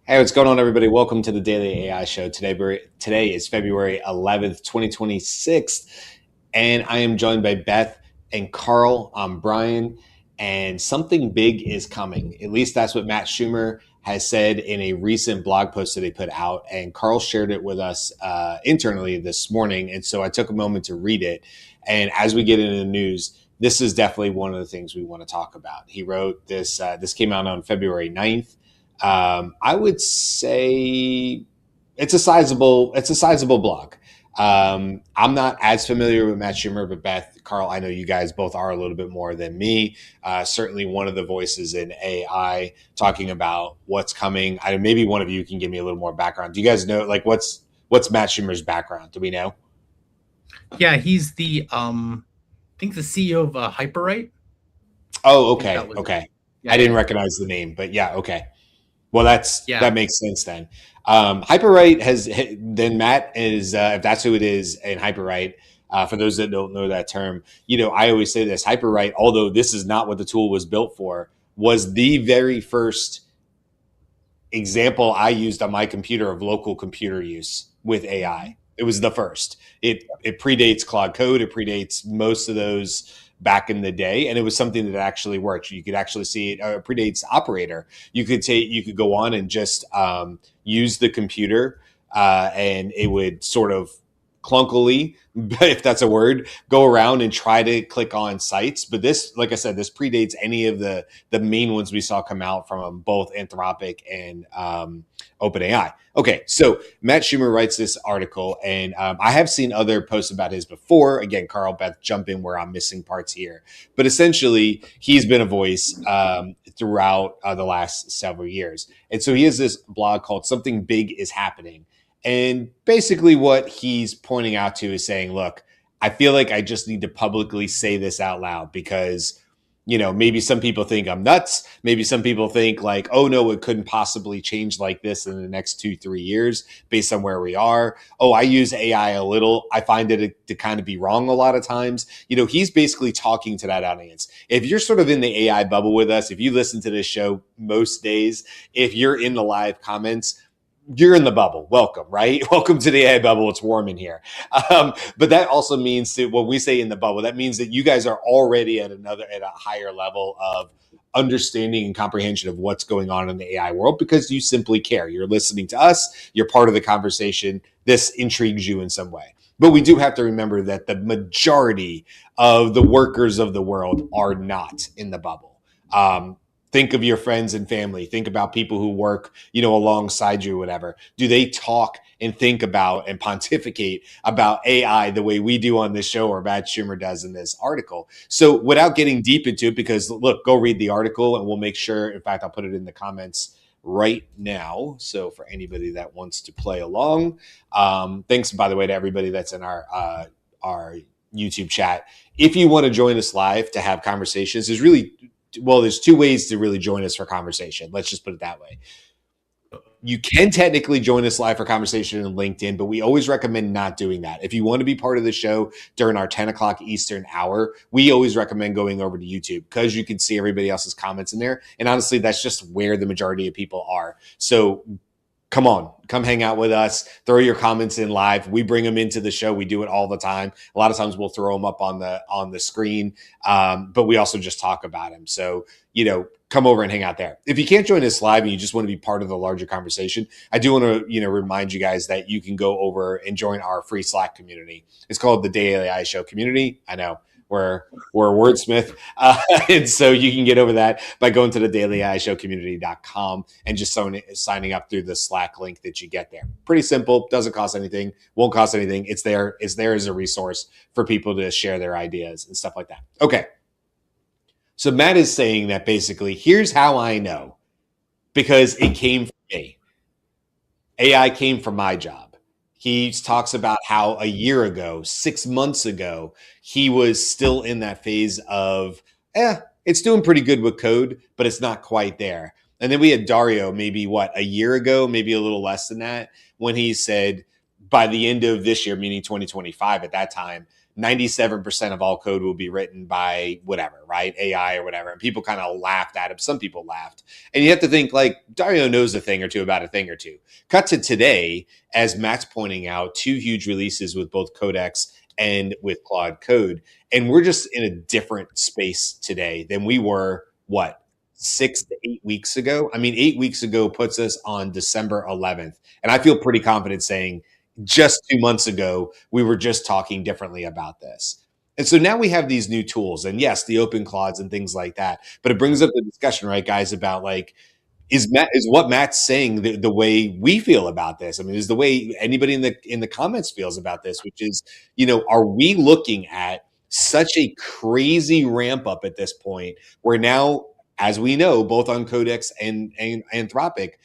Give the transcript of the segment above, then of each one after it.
Hey, what's going on, everybody? Welcome to the Daily AI Show. Today is February 11th, 2026, and I am joined by Beth and Karl. I'm Brian, and something big is coming. At least that's what Matt Schumer has said in a recent blog post that he put out, and Karl shared it with us internally this morning, and so I took a moment to read it. And as we get into the news, this is definitely one of the things we want to talk about. He wrote this. This came out on February 9th. I would say it's a sizable blog. I'm not as familiar with Matt Schumer, but Beth, Karl, I know you guys both are a little bit more than me. Certainly one of the voices in AI talking about what's coming. Maybe one of you can give me a little more background. Do you guys know what's Matt Schumer's background? Do we know? Yeah, he's I think the CEO of Hyperite. Oh, I think that okay, was it. okay. Yeah, I yeah, didn't yeah. recognize the name, but yeah, okay. Well, Yeah. that makes sense then. Hyperwrite has then Matt is if that's who it is in Hyperwrite. For those that don't know that term, I always say this: Hyperwrite, although this is not what the tool was built for, was the very first example I used on my computer of local computer use with AI. It was the first. It predates Claude Code. It predates most of those back in the day, and it was something that actually worked. You could actually see it. It predates Operator. You could go on and just use the computer, and it would sort of clunkily, if that's a word, go around and try to click on sites. But this, like I said, this predates any of the main ones we saw come out from both Anthropic and OpenAI. Okay, so Matt Schumer writes this article, and I have seen other posts about his before. Again, Karl, Beth, jump in where I'm missing parts here. But essentially, he's been a voice throughout the last several years. And so he has this blog called Something Big is Happening. And basically, what he's pointing out to is saying, look, I feel like I just need to publicly say this out loud because maybe some people think I'm nuts. Maybe some people think like, oh no, it couldn't possibly change like this in the next 2, 3 years based on where we are. Oh, I use AI a little. I find it to kind of be wrong a lot of times. He's basically talking to that audience. If you're sort of in the AI bubble with us, if you listen to this show most days, if you're in the live comments, you're in the bubble. Welcome, right? Welcome to the AI bubble. It's warm in here. But that also means that when we say in the bubble, that means that you guys are already at a higher level of understanding and comprehension of what's going on in the AI world because you simply care. You're listening to us. You're part of the conversation. This intrigues you in some way. But we do have to remember that the majority of the workers of the world are not in the bubble. Think of your friends and family. Think about people who work, alongside you or whatever. Do they talk and think about and pontificate about AI the way we do on this show or Matt Schumer does in this article? So without getting deep into it, because look, go read the article and we'll make sure, in fact, I'll put it in the comments right now. So for anybody that wants to play along, thanks, by the way, to everybody that's in our YouTube chat. If you want to join us live to have conversations, there's two ways to really join us for conversation. Let's just put it that way. You can technically join us live for conversation in LinkedIn, but we always recommend not doing that. If you want to be part of the show during our 10 o'clock Eastern hour, we always recommend going over to YouTube because you can see everybody else's comments in there. And honestly, that's just where the majority of people are. So come hang out with us, throw your comments in live. We bring them into the show. We do it all the time. A lot of times we'll throw them up on the screen, but we also just talk about them. So come over and hang out there. If you can't join us live and you just want to be part of the larger conversation, I do want to remind you guys that you can go over and join our free Slack community. It's called the Daily AI Show Community. I know we're a wordsmith. And so you can get over that by going to the dailyishowcommunity.com and just signing up through the Slack link that you get there. Pretty simple. Doesn't cost anything. Won't cost anything. It's there. It's there as a resource for people to share their ideas and stuff like that. Okay. So Matt is saying that basically, here's how I know, because it came from me. AI came from my job. He talks about how a year ago, 6 months ago, he was still in that phase of, it's doing pretty good with code, but it's not quite there. And then we had Dario, maybe a year ago, maybe a little less than that, when he said by the end of this year, meaning 2025 at that time, 97% of all code will be written by whatever, right? AI or whatever. And people kind of laughed at him. Some people laughed. And you have to think like Dario knows a thing or two about a thing or two. Cut to today, as Matt's pointing out, 2 huge releases with both Codex and with Claude Code. And we're just in a different space today than we were, what, 6 to 8 weeks ago? I mean, 8 weeks ago puts us on December 11th. And I feel pretty confident saying just 2 months ago, we were just talking differently about this. And so now we have these new tools, and yes, the open clouds and things like that. But it brings up the discussion, right, guys, about like, is what Matt's saying the way we feel about this? I mean, is the way anybody in the comments feels about this, which is, are we looking at such a crazy ramp up at this point where now, as we know, both on Codex and Anthropic,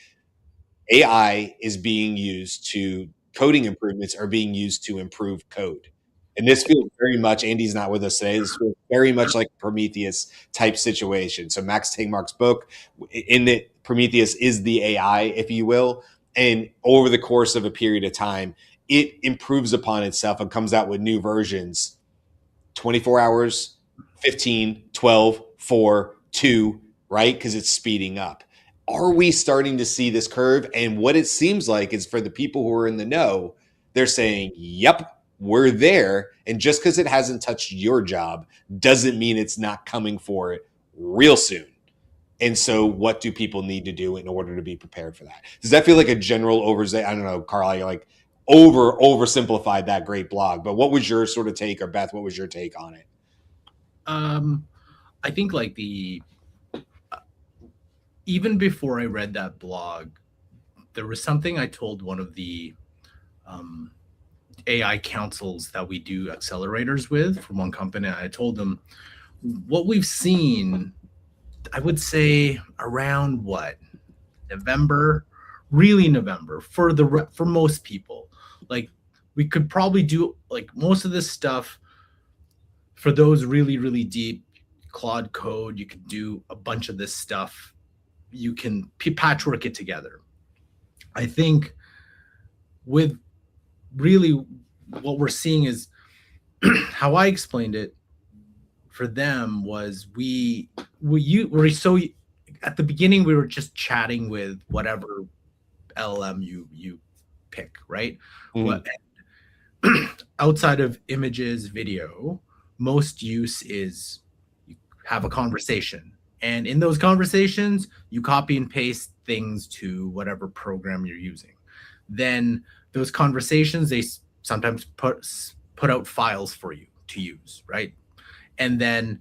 AI is being used to coding improvements are being used to improve code. And this feels very much, Andy's not with us today. This feels very much like a Prometheus type situation. So Max Tegmark's book, in it, Prometheus is the AI, if you will. And over the course of a period of time, it improves upon itself and comes out with new versions 24 hours, 15, 12, 4, 2, right? Because it's speeding up. Are we starting to see this curve? And what it seems like is for the people who are in the know, they're saying, yep, we're there. And just because it hasn't touched your job doesn't mean it's not coming for it real soon. And so what do people need to do in order to be prepared for that? Does that feel like a general oversight? I don't know, Karl, I like oversimplified that great blog, but what was your sort of take, or Beth, what was your take on it? I think like even before I read that blog, there was something I told one of the AI councils that we do accelerators with from one company. I told them what we've seen, I would say around November, really November for most people. Like we could probably do like most of this stuff for those really, really deep Claude code. You could do a bunch of this stuff. You can patchwork it together. I think with really what we're seeing is how I explained it for them was we so at the beginning we were just chatting with whatever LLM you pick, right? What outside of images, video, most use is you have a conversation. And in those conversations, you copy and paste things to whatever program you're using. Then those conversations, they sometimes put out files for you to use, right? And then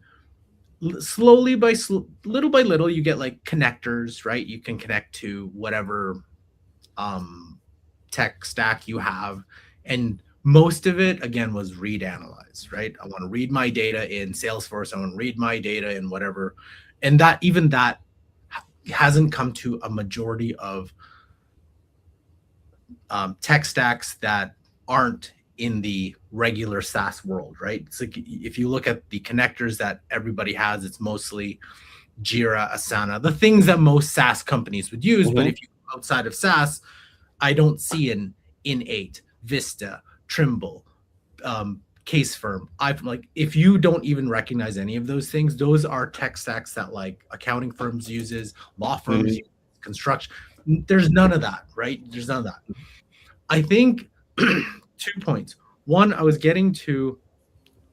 slowly little by little, you get like connectors, right? You can connect to whatever tech stack you have. And most of it, again, was read analyze, right? I want to read my data in Salesforce. I want to read my data in whatever. And that hasn't come to a majority of tech stacks that aren't in the regular SaaS world, right? It's like if you look at the connectors that everybody has, it's mostly Jira, Asana, the things that most SaaS companies would use. Mm-hmm. But if you go outside of SaaS, I don't see an N8, Vista, Trimble, Case Firm. If you don't even recognize any of those things, those are tech stacks that like accounting firms uses, law firms, use, construction. There's none of that, right? There's none of that. I think 2 points. One, we're getting to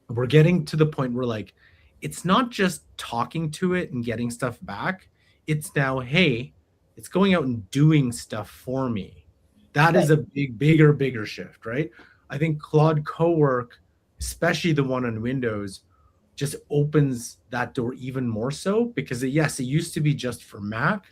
the point where like, it's not just talking to it and getting stuff back. It's now, hey, it's going out and doing stuff for me. That is a bigger shift, right? I think Claude Cowork, especially the one on Windows, just opens that door even more so because it used to be just for Mac.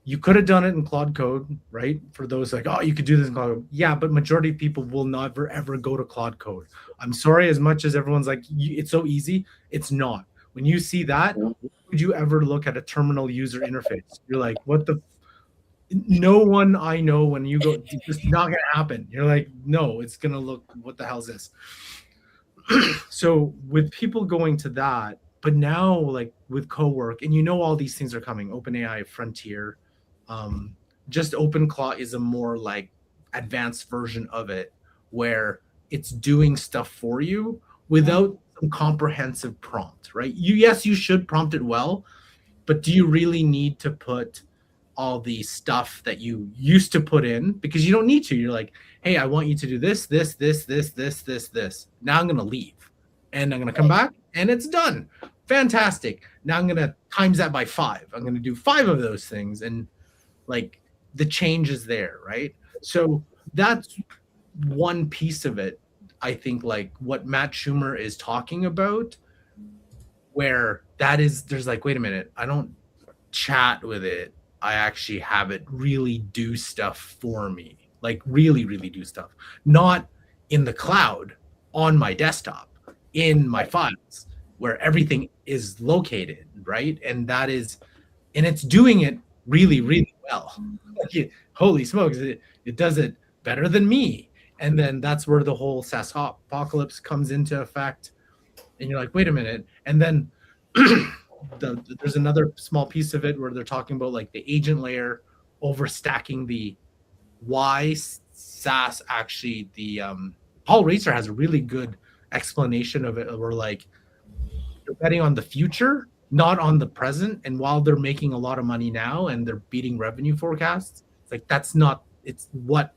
You could have done it in Claude Code, right? For those like, oh, you could do this in Claude Code. Yeah, but majority of people will never, ever go to Claude Code. I'm sorry, as much as everyone's like, it's so easy, it's not. When you see that, would you ever look at a terminal user interface? You're like, what the? No one I know when you go, it's just not going to happen. You're like, no, it's going to look, what the hell is this? So with people going to that, but now like with Cowork, and all these things are coming, OpenAI, Frontier, just OpenClaw is a more like advanced version of it where it's doing stuff for you without some comprehensive prompt, right? Yes, you should prompt it well, but do you really need to put all the stuff that you used to put in? Because you don't need to. You're like, hey, I want you to do this, this, this, this, this, this, this. Now I'm going to leave and I'm going to come back and it's done. Fantastic. Now I'm going to times that by 5. I'm going to do 5 of those things. And like the change is there, right? So that's one piece of it. I think like what Matt Schumer is talking about, where that is, there's like, wait a minute, I don't chat with it. I actually have it really do stuff for me, like really, really do stuff, not in the cloud on my desktop, in my files where everything is located, right? And that is, and it's doing it really, really well. Like holy smokes, it does it better than me. And then that's where the whole SaaS apocalypse comes into effect. And you're like, wait a minute. And then there's another small piece of it where they're talking about like the agent layer overstacking the why SaaS actually the Paul Racer has a really good explanation of it where like they're betting on the future, not on the present. And while they're making a lot of money now and they're beating revenue forecasts, it's like that's not, it's what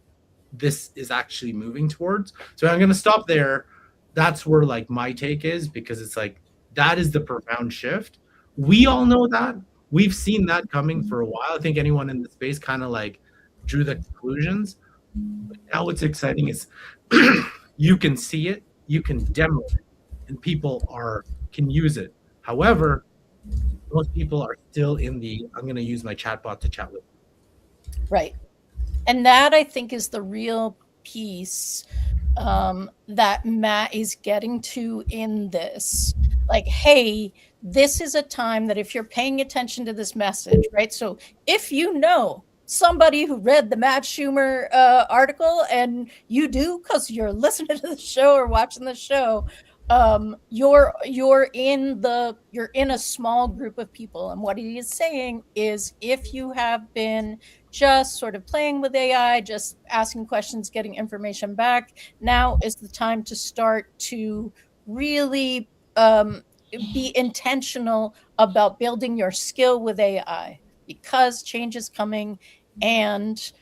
this is actually moving towards. So I'm going to stop there. That's where like my take is, because it's like that is the profound shift. We all know that. We've seen that coming for a while. I think anyone in the space kind of like drew the conclusions. But now what's exciting is you can see it, you can demo it, and people can use it. However, most people are still in the I'm going to use my chatbot to chat with. Right. And that I think is the real piece that Matt is getting to in this. Like, hey, this is a time that if you're paying attention to this message, right? So if you know somebody who read the Matt Schumer article, and you do because you're listening to the show or watching the show, you're in a small group of people. And what he is saying is, if you have been just sort of playing with AI, just asking questions, getting information back, now is the time to start to really be intentional about building your skill with AI, because change is coming and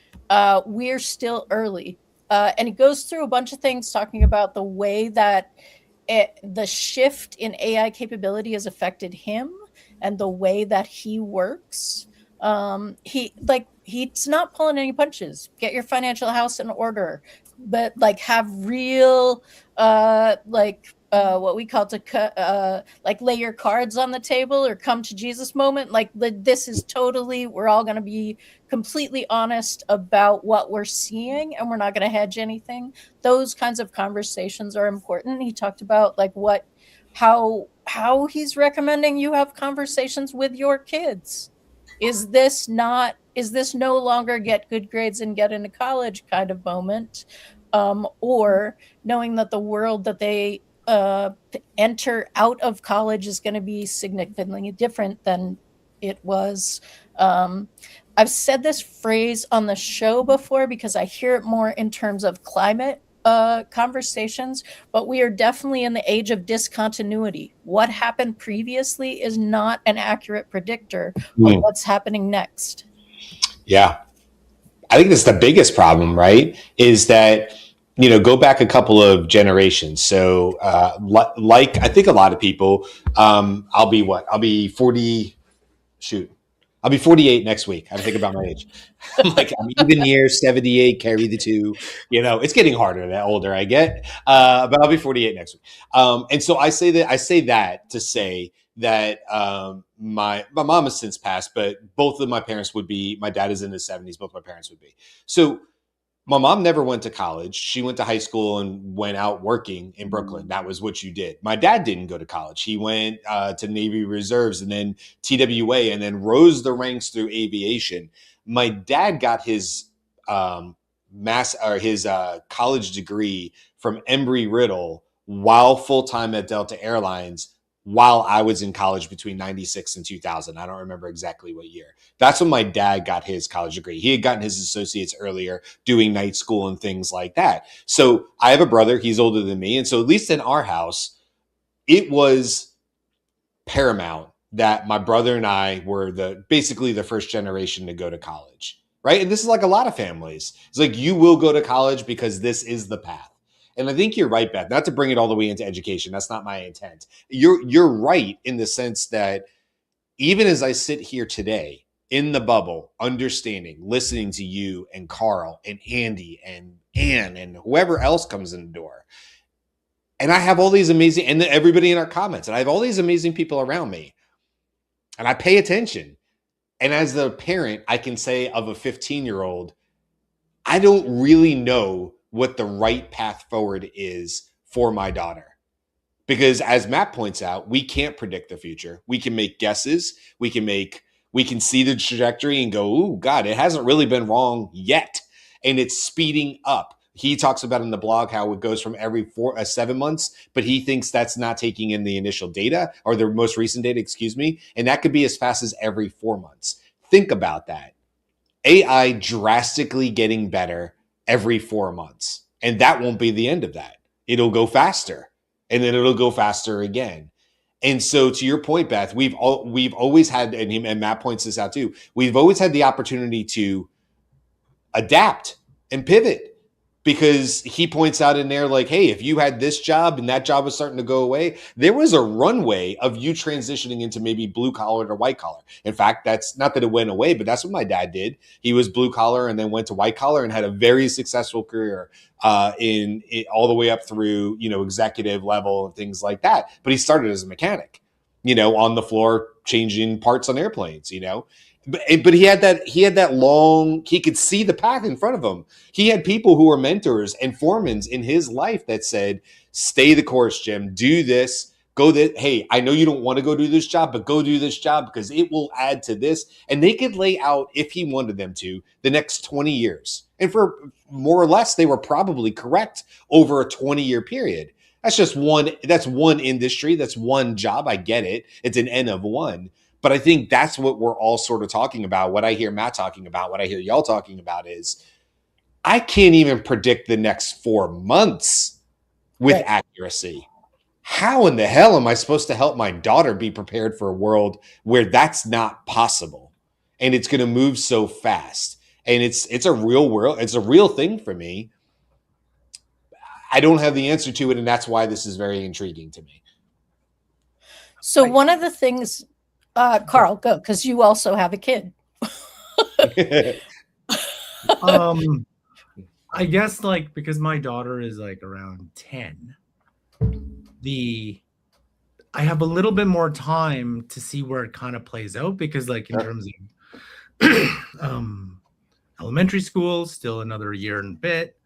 we're still early. And he goes through a bunch of things talking about the way that the shift in AI capability has affected him and the way that he works. He's not pulling any punches. Get your financial house in order, but like have real what we call to like lay your cards on the table or come to Jesus moment. Like this is totally, we're all going to be completely honest about what we're seeing and we're not going to hedge anything. Those kinds of conversations are important. He talked about like how he's recommending you have conversations with your kids. Is this no longer get good grades and get into college kind of moment, or knowing that the world that they enter out of college is going to be significantly different than it was. I've said this phrase on the show before because I hear it more in terms of climate conversations, but we are definitely in the age of discontinuity. What happened previously is not an accurate predictor of what's happening next. Yeah. I think that's the biggest problem, right? Is that, go back a couple of generations. So, like I think a lot of people, I'll be 40, I'll be 48 next week. I think about my age. I'm even year, 78, carry the 2. It's getting harder the older I get. But I'll be 48 next week. And so I say that to say that my mom has since passed, but both of my parents would be, my dad is in his 70s, both my parents would be. So my mom never went to college. She went to high school and went out working in Brooklyn. That was what you did. My dad didn't go to college. He went to Navy Reserves and then TWA and then rose the ranks through aviation. My dad got his college degree from Embry-Riddle while full-time at Delta Airlines while I was in college between 96 and 2000. I don't remember exactly what year. That's when my dad got his college degree. He had gotten his associates earlier doing night school and things like that. So I have a brother, he's older than me. And so at least in our house, it was paramount that my brother and I were basically the first generation to go to college, right? And this is like a lot of families. It's like, you will go to college because this is the path. And I think you're right, Beth, not to bring it all the way into education. That's not my intent. You're right in the sense that even as I sit here today in the bubble, understanding, listening to you and Karl and Andy and Ann and whoever else comes in the door, and I have all these amazing, and everybody in our comments, and I have all these amazing people around me, and I pay attention. And as the parent, I can say of a 15-year-old, I don't really know what the right path forward is for my daughter. Because as Matt points out, we can't predict the future. We can make guesses. We can see the trajectory and go, "Ooh, God, it hasn't really been wrong yet." And it's speeding up. He talks about in the blog how it goes from every 7 months, but he thinks that's not taking in the initial data or the most recent data, excuse me. And that could be as fast as every 4 months. Think about that. AI drastically getting better every 4 months. And that won't be the end of that. It'll go faster, and then it'll go faster again. And so to your point, Beth, we've always had, and Matt points this out too, we've always had the opportunity to adapt and pivot, because he points out in there like, hey, if you had this job and that job was starting to go away, there was a runway of you transitioning into maybe blue collar or white collar. In fact, that's not that it went away, but that's what my dad did. He was blue collar and then went to white collar and had a very successful career in all the way up through, executive level and things like that. But he started as a mechanic, on the floor changing parts on airplanes, But he had that long, he could see the path in front of him. He had people who were mentors and foremans in his life that said, stay the course, Jim, do this, go that. Hey, I know you don't want to go do this job, but go do this job because it will add to this. And they could lay out, if he wanted them to, the next 20 years. And for more or less, they were probably correct over a 20-year period. That's one industry. That's one job. I get it. It's an N of one. But I think that's what we're all sort of talking about. What I hear Matt talking about, what I hear y'all talking about is, I can't even predict the next 4 months with accuracy. How in the hell am I supposed to help my daughter be prepared for a world where that's not possible? And it's going to move so fast. And it's a real world. It's a real thing for me. I don't have the answer to it. And that's why this is very intriguing to me. So one of the things... Karl, go, because you also have a kid. I guess because my daughter is around 10, I have a little bit more time to see where it kind of plays out, because in terms of elementary school, still another year and a bit,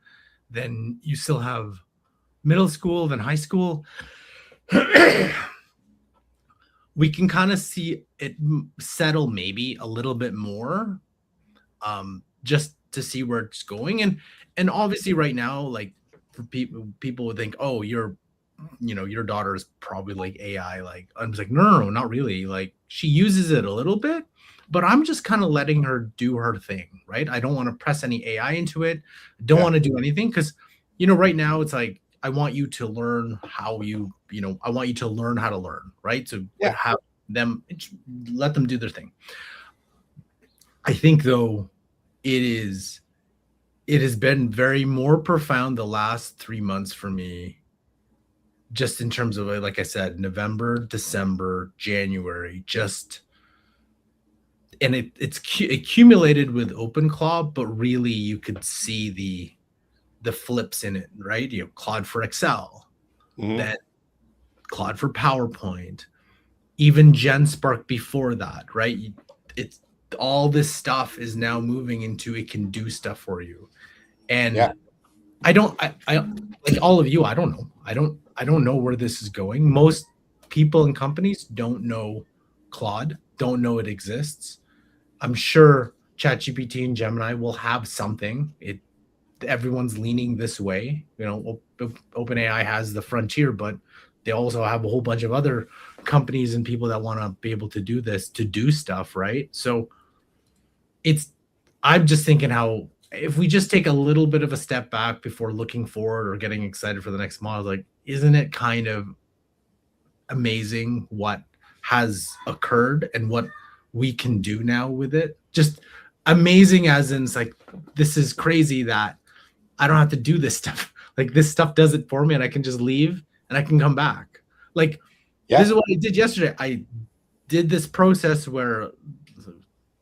then you still have middle school, then high school. We can kind of see it settle maybe a little bit more, just to see where it's going. And obviously right now, for people would think, oh, your daughter is probably AI. I'm just no, not really. She uses it a little bit, but I'm just kind of letting her do her thing, right? I don't want to press any AI into it. I don't want to do anything because, right now it's I want you to learn how I want you to learn how to learn, right? So have them, let them do their thing. I think though, it has been very more profound the last 3 months for me, just in terms of, like I said, November, December, January, and it's accumulated with OpenClaw, but really you could see the flips in it, right? Claude for Excel, then Claude for PowerPoint, even GenSpark before that, right? It's all this stuff is now moving into, it can do stuff for you. And I like all of you, I don't know. I don't know where this is going. Most people and companies don't know Claude, don't know it exists. I'm sure ChatGPT and Gemini will have something. Everyone's leaning this way. OpenAI has the frontier, but they also have a whole bunch of other companies and people that want to be able to do this, to do stuff, right? So I'm just thinking how if we just take a little bit of a step back before looking forward or getting excited for the next model, like, isn't it kind of amazing what has occurred and what we can do now with it? Just amazing as in, it's like, this is crazy that I don't have to do this stuff. Like, this stuff does it for me and I can just leave and I can come back. Like, this is what I did yesterday. I did this process where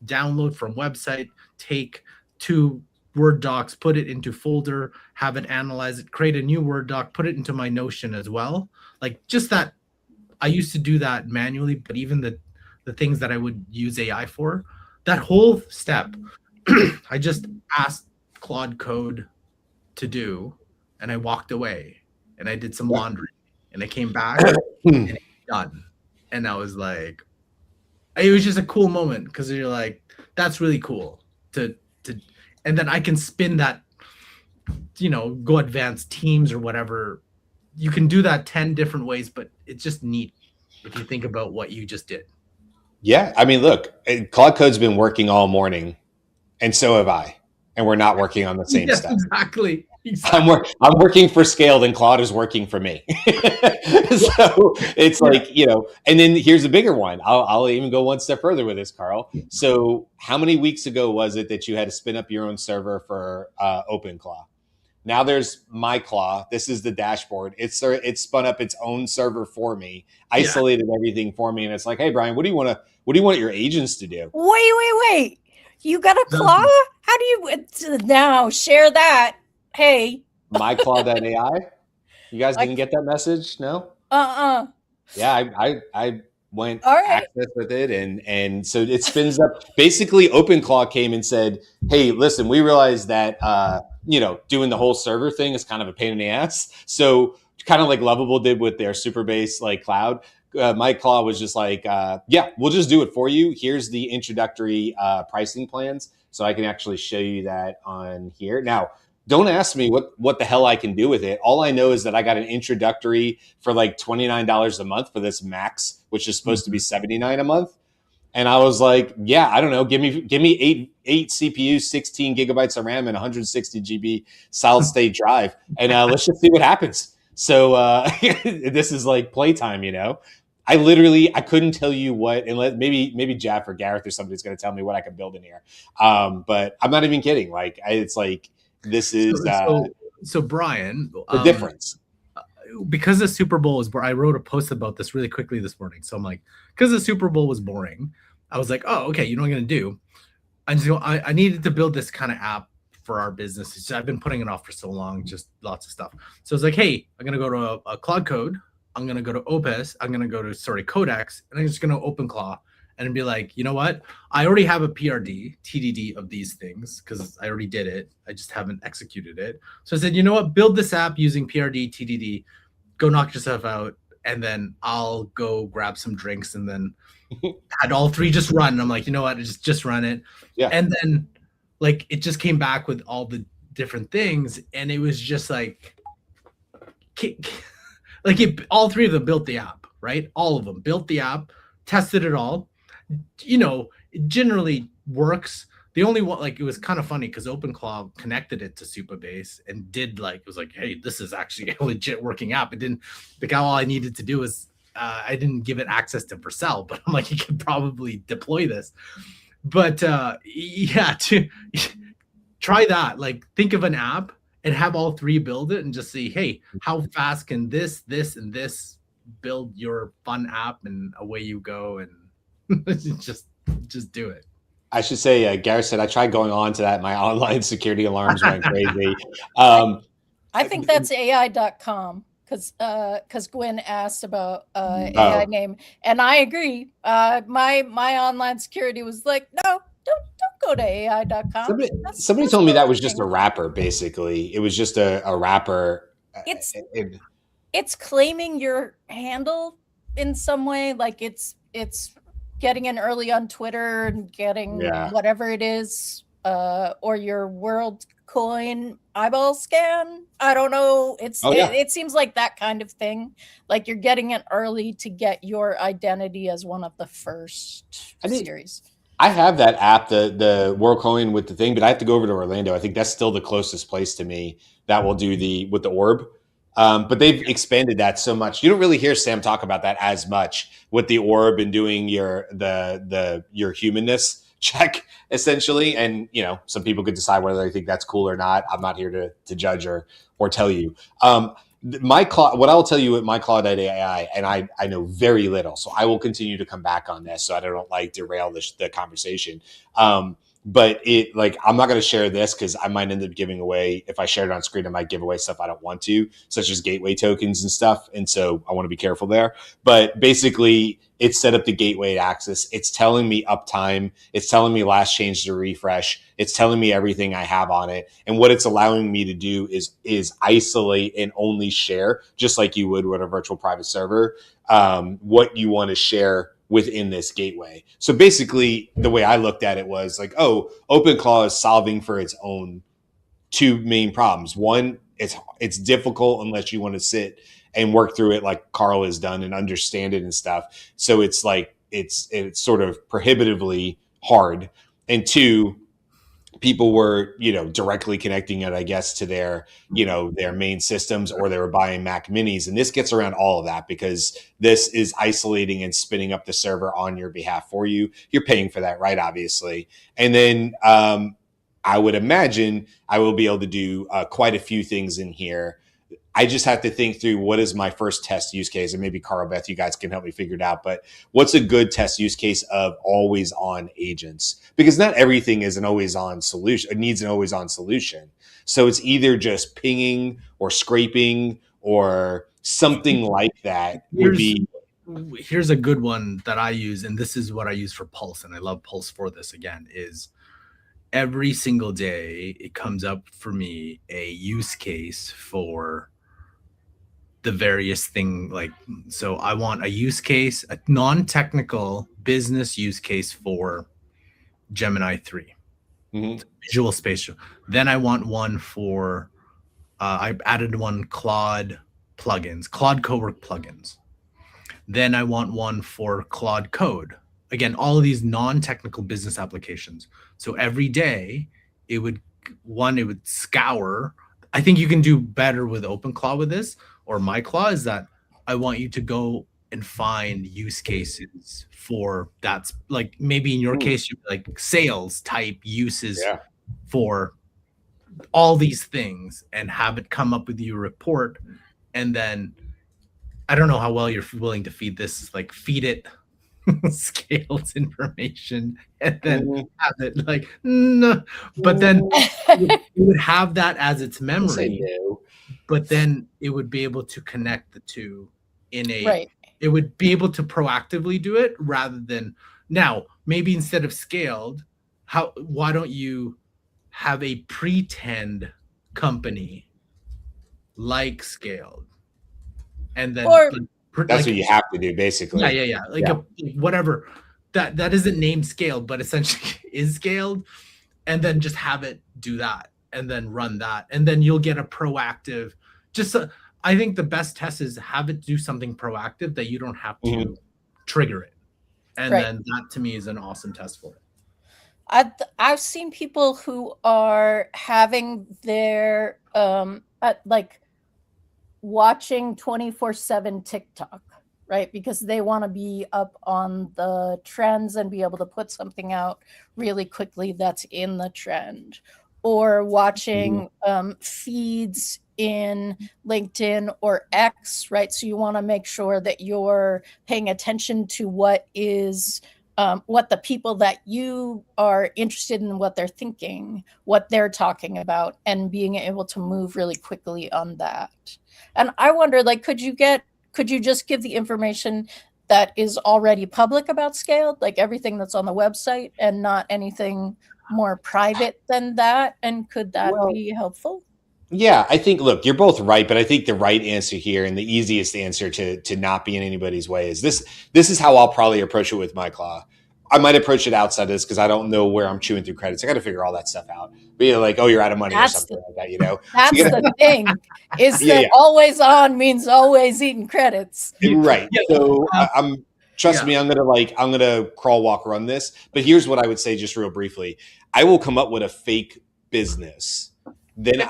download from website, take 2 Word docs, put it into folder, have it analyze it, create a new Word doc, put it into my Notion as well. Like, just that. I used to do that manually, but even the things that I would use AI for, that whole step, I just asked Claude Code to do, and I walked away and I did some laundry and I came back and it's done. And I was like, it was just a cool moment because you're like, that's really cool to, and then I can spin that, go advanced teams or whatever. You can do that 10 different ways, but it's just neat if you think about what you just did. Yeah. I mean, look, Claude Code's been working all morning, and so have I. And we're not working on the same stuff. Exactly. I'm working for scale, and Claude is working for me. So it's like, and then here's a bigger one. I'll even go one step further with this, Karl. So how many weeks ago was it that you had to spin up your own server for OpenClaw? Now there's my Claw. This is the dashboard. It's spun up its own server for me, isolated everything for me, and it's like, hey, Brian, what do you want your agents to do? Wait. You got a Claw? How do you now share that? Hey, myclaw.ai. You guys didn't get that message? No? Yeah, I went access with it, and so it spins up. Basically, OpenClaw came and said, hey, listen, we realized that doing the whole server thing is kind of a pain in the ass. So kind of like Lovable did with their Superbase like cloud. MyClaw was just like, we'll just do it for you. Here's the introductory pricing plans. So I can actually show you that on here. Now, don't ask me what the hell I can do with it. All I know is that I got an introductory for like $29 a month for this max, which is supposed to be $79 a month. And I was like, yeah, I don't know. Give me eight CPUs, 16 gigabytes of RAM, and 160 GB solid state drive, and let's just see what happens. So this is like playtime, I couldn't tell you what, unless maybe Jeff or Gareth or somebody's going to tell me what I can build in here. But I'm not even kidding. Like it's like this is so Brian, the difference. Because the Super Bowl was boring, I wrote a post about this really quickly this morning. So I'm like, because the Super Bowl was boring, I was like, oh, okay, you know what I'm going to do? I needed to build this kind of app for our business. I've been putting it off for so long, just lots of stuff. So it's like, hey, I'm going to go to a Claude Code. I'm going to go to Opus. I'm going to go to Codex, and I'm just going to OpenClaw and be like, you know what? I already have a PRD, TDD of these things because I already did it. I just haven't executed it. So I said, you know what? Build this app using PRD, TDD. Go knock yourself out, and then I'll go grab some drinks, and then had all 3 just run. And I'm like, you know what? Just run it. Yeah. And then like it just came back with all the different things, and it was just like all 3 of them built the app, right? All of them built the app, tested it all. It generally works. The only one, like, it was kind of funny because OpenClaw connected it to Superbase and did it was like, hey, this is actually a legit working app. It didn't, all I needed to do was, I didn't give it access to Vercel, but I'm like, you could probably deploy this. But to try that, like think of an app and have all 3 build it and just see, hey, how fast can this, and this build your fun app, and away you go, and just do it. I should say, Gareth said, I tried going on to that. My online security alarms went crazy. I think that's AI.com because Gwen asked about AI name, and I agree. My online security was like, no, don't go to AI.com. Somebody told me that was just a wrapper. Basically, it was just a wrapper. It's claiming your handle in some way, like it's getting in early on Twitter and getting whatever it is, or your world coin eyeball scan. I don't know. It seems like that kind of thing. Like you're getting it early to get your identity as one of the first series. I have that app, the World Coin with the thing, but I have to go over to Orlando. I think that's still the closest place to me that will do with the orb. But they've expanded that so much. You don't really hear Sam talk about that as much with the orb and doing your humanness check essentially. And some people could decide whether they think that's cool or not. I'm not here to judge or tell you. What I'll tell you with my Claude.ai, and I know very little, so I will continue to come back on this so I don't derail the conversation. But I'm not going to share this because I might end up giving away, if I share it on screen, I might give away stuff I don't want to, such as gateway tokens and stuff. And so I want to be careful there. But basically, it's set up the gateway access. It's telling me uptime. It's telling me last change to refresh. It's telling me everything I have on it. And what it's allowing me to do is isolate and only share, just like you would with a virtual private server, what you want to share within this gateway. So basically, the way I looked at it was OpenClaw is solving for its own two main problems. One, it's difficult unless you want to sit and work through it like Karl has done and understand it and stuff. So it's sort of prohibitively hard. And two, people were, directly connecting it, I guess, to their main systems, or they were buying Mac minis. And this gets around all of that because this is isolating and spinning up the server on your behalf for you. You're paying for that, right? Obviously. And then I would imagine I will be able to do quite a few things in here. I just have to think through what is my first test use case, and maybe Karl, Beth, you guys can help me figure it out. But what's a good test use case of always on agents? Because not everything is an always on solution. It needs an always on solution. So it's either just pinging or scraping or something like that. Here's a good one that I use, and this is what I use for Pulse, and I love Pulse for this again, is every single day it comes up for me a use case for the various thing. So I want a use case, a non-technical business use case for Gemini 3, Visual Spatial. Then I want one for, I added one Claude plugins, Claude Cowork plugins. Then I want one for Claude Code. Again, all of these non-technical business applications. So every day it would scour. I think you can do better with OpenClaw with this, or MyClaw, is that I want you to go and find use cases for that's maybe in your case, sales type uses for all these things, and have it come up with your report. And then I don't know how well you're willing to feed this, feed it scales information and then have it no. But then it would have that as its memory, but then it would be able to connect the two in a it would be able to proactively do it rather than now. Maybe instead of scaled, why don't you have a pretend company like scaled, and then that's what you have to do, basically. Yeah. Whatever that isn't named scaled, but essentially is scaled, and then just have it do that, and then run that, and then you'll get a proactive. I think the best test is have it do something proactive that you don't have to trigger it, and then that to me is an awesome test for it. I've seen people who are having their watching 24/7 TikTok, right? Because they want to be up on the trends and be able to put something out really quickly that's in the trend, or watching feeds in LinkedIn or X, right? So you want to make sure that you're paying attention to what the people that you are interested in, what they're thinking, what they're talking about, and being able to move really quickly on that. And I wonder, could you just give the information that is already public about Scaled, everything that's on the website, and not anything more private than that? And could that be helpful? Yeah, I think, look, you're both right, but I think the right answer here and the easiest answer to not be in anybody's way is this. This is how I'll probably approach it with MyClaw. I might approach it outside of this because I don't know where I'm chewing through credits. I got to figure all that stuff out. But like, oh, you're out of money or something like that, That's So the thing, is yeah, that always on means always eating credits. right. Yeah. So trust me, I'm gonna crawl, walk, run this. But here's what I would say, just real briefly: I will come up with a fake business. Then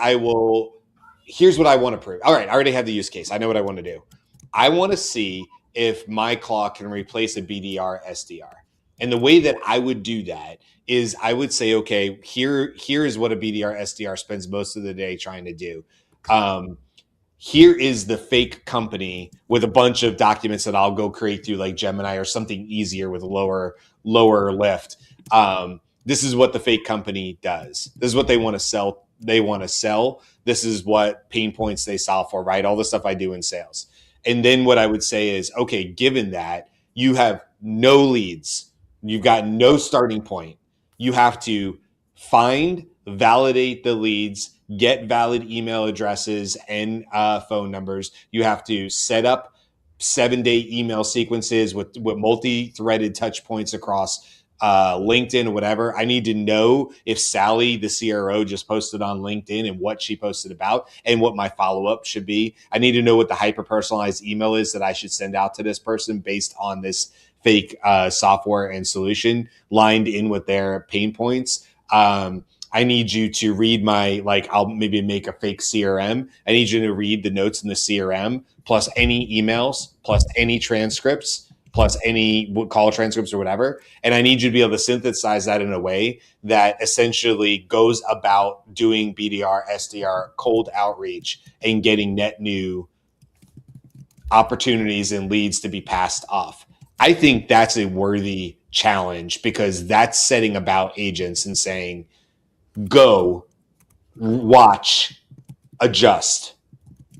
Here's what I want to prove. All right, I already have the use case. I know what I want to do. I want to see if my claw can replace a BDR SDR. And the way that I would do that is I would say, okay, here is what a BDR SDR spends most of the day trying to do. Here is the fake company with a bunch of documents that I'll go create through like Gemini or something easier with lower lift. This is what the fake company does. This is what they want to sell. This is what pain points they solve for, right? All the stuff I do in sales. And then what I would say is, okay, given that you have no leads, you've got no starting point, you have to find, validate the leads, get valid email addresses and phone numbers. You have to set up 7-day email sequences with multi-threaded touch points across LinkedIn or whatever. I need to know if Sally, the CRO, just posted on LinkedIn and what she posted about and what my follow-up should be. I need to know what the hyper-personalized email is that I should send out to this person based on this fake software and solution lined in with their pain points. I need you to read I'll maybe make a fake CRM. I need you to read the notes in the CRM, plus any emails, plus any transcripts, plus any call transcripts or whatever. And I need you to be able to synthesize that in a way that essentially goes about doing BDR, SDR, cold outreach, and getting net new opportunities and leads to be passed off. I think that's a worthy challenge because that's setting about agents and saying, go, watch, adjust.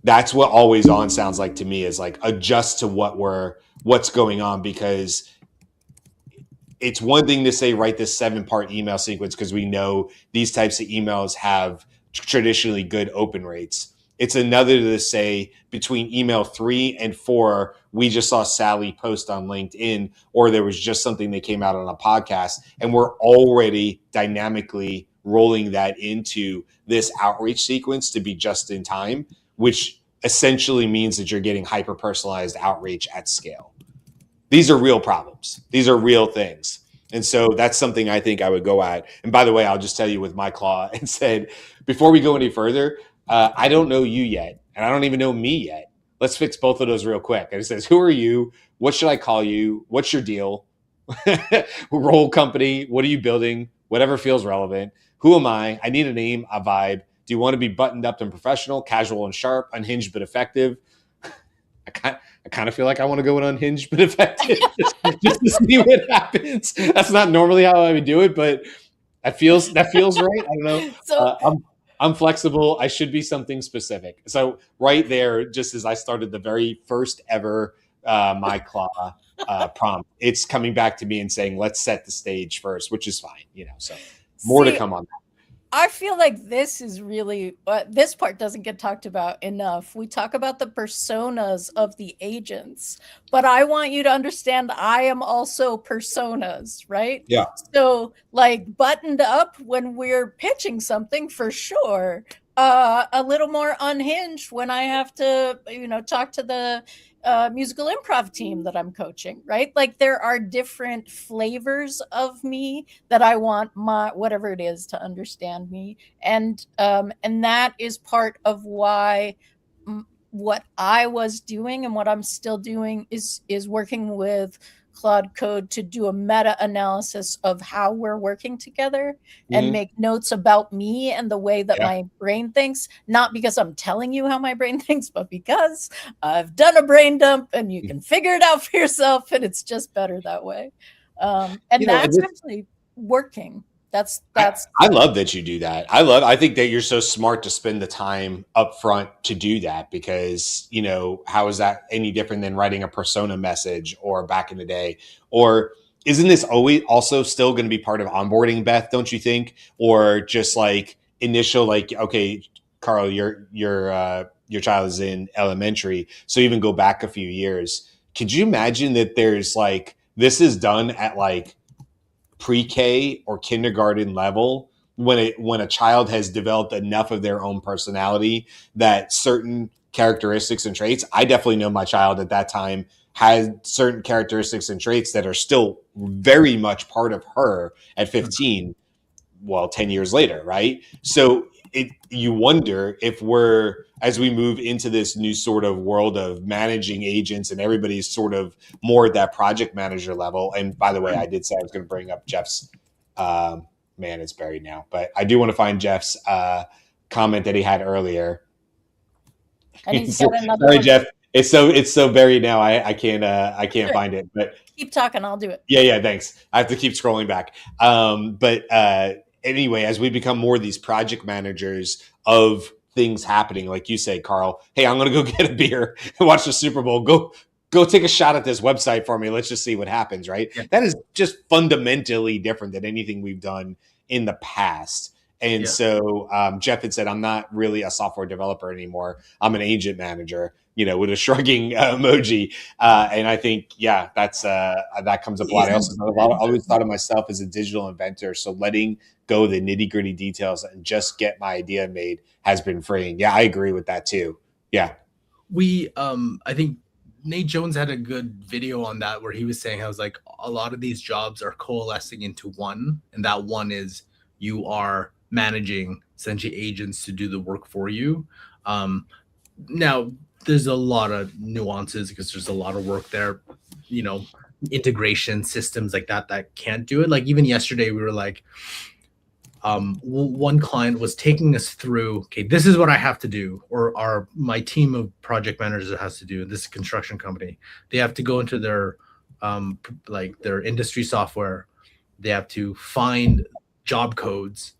That's what always on sounds like to me, is like adjust to what's going on, because it's one thing to say write this 7-part email sequence because we know these types of emails have traditionally good open rates. It's another to say between email 3 and 4, we just saw Sally post on LinkedIn, or there was just something that came out on a podcast, and we're already dynamically rolling that into this outreach sequence to be just in time, which essentially means that you're getting hyper-personalized outreach at scale. These are real problems. These are real things. And so that's something I think I would go at. And by the way, I'll just tell you with my claw and said, before we go any further, I don't know you yet, and I don't even know me yet. Let's fix both of those real quick. And it says, who are you? What should I call you? What's your deal? Role, company. What are you building? Whatever feels relevant. Who am I? I need a name, a vibe. Do you want to be buttoned up and professional, casual and sharp, unhinged but effective? I kind of feel like I want to go with unhinged but effective just to see what happens. That's not normally how I would do it, but that feels right. I don't know. So I'm flexible. I should be something specific. So right there, just as I started the very first ever my claw prompt, it's coming back to me and saying, let's set the stage first, which is fine. So more to come on that. I feel like this is really, this part doesn't get talked about enough. We talk about the personas of the agents, but I want you to understand I am also personas, right? Yeah. So like buttoned up when we're pitching something for sure. A little more unhinged when I have to, talk to the musical improv team that I'm coaching, right? Like there are different flavors of me that I want my whatever it is to understand me, and that is part of why what I was doing and what I'm still doing is working with Claude Code to do a meta analysis of how we're working together and make notes about me and the way that my brain thinks, not because I'm telling you how my brain thinks, but because I've done a brain dump and you can figure it out for yourself, and it's just better that way. And that's actually working. That's I love that you do that. I think that you're so smart to spend the time up front to do that, because, how is that any different than writing a persona message or back in the day? Or isn't this always also still going to be part of onboarding, Beth, don't you think? Or just like initial, like, okay, Karl, your child is in elementary, so even go back a few years. Could you imagine that there's like, this is done at like pre-K or kindergarten level, when a child has developed enough of their own personality that certain characteristics and traits, I definitely know my child at that time had certain characteristics and traits that are still very much part of her at 15, well, 10 years later, right? So you wonder if as we move into this new sort of world of managing agents and everybody's sort of more at that project manager level. And by the way, I did say I was going to bring up Jeff's, man, it's buried now, but I do want to find Jeff's comment that he had earlier. And he's got another Sorry, one. Jeff. It's so buried now. I can't find it, but keep talking. I'll do it. Yeah. Thanks. I have to keep scrolling back. But anyway, as we become more of these project managers of things happening, like you say, Karl, hey, I'm going to go get a beer and watch the Super Bowl. Go take a shot at this website for me. Let's just see what happens. Right. Yeah. That is just fundamentally different than anything we've done in the past. And so Jeff had said, I'm not really a software developer anymore. I'm an agent manager, with a shrugging emoji. And I think, that comes up a lot. I always thought of myself as a digital inventor. So letting go the nitty gritty details and just get my idea made has been freeing. Yeah, I agree with that too. Yeah. I think Nate Jones had a good video on that where he was saying how like a lot of these jobs are coalescing into one. And that one is you are managing essentially agents to do the work for you. Now there's a lot of nuances because there's a lot of work there, integration systems like that can't do it. Like even yesterday we were like, one client was taking us through, okay, this is what I have to do, or my team of project managers has to do. This is a construction company. They have to go into their their industry software. They have to find job codes,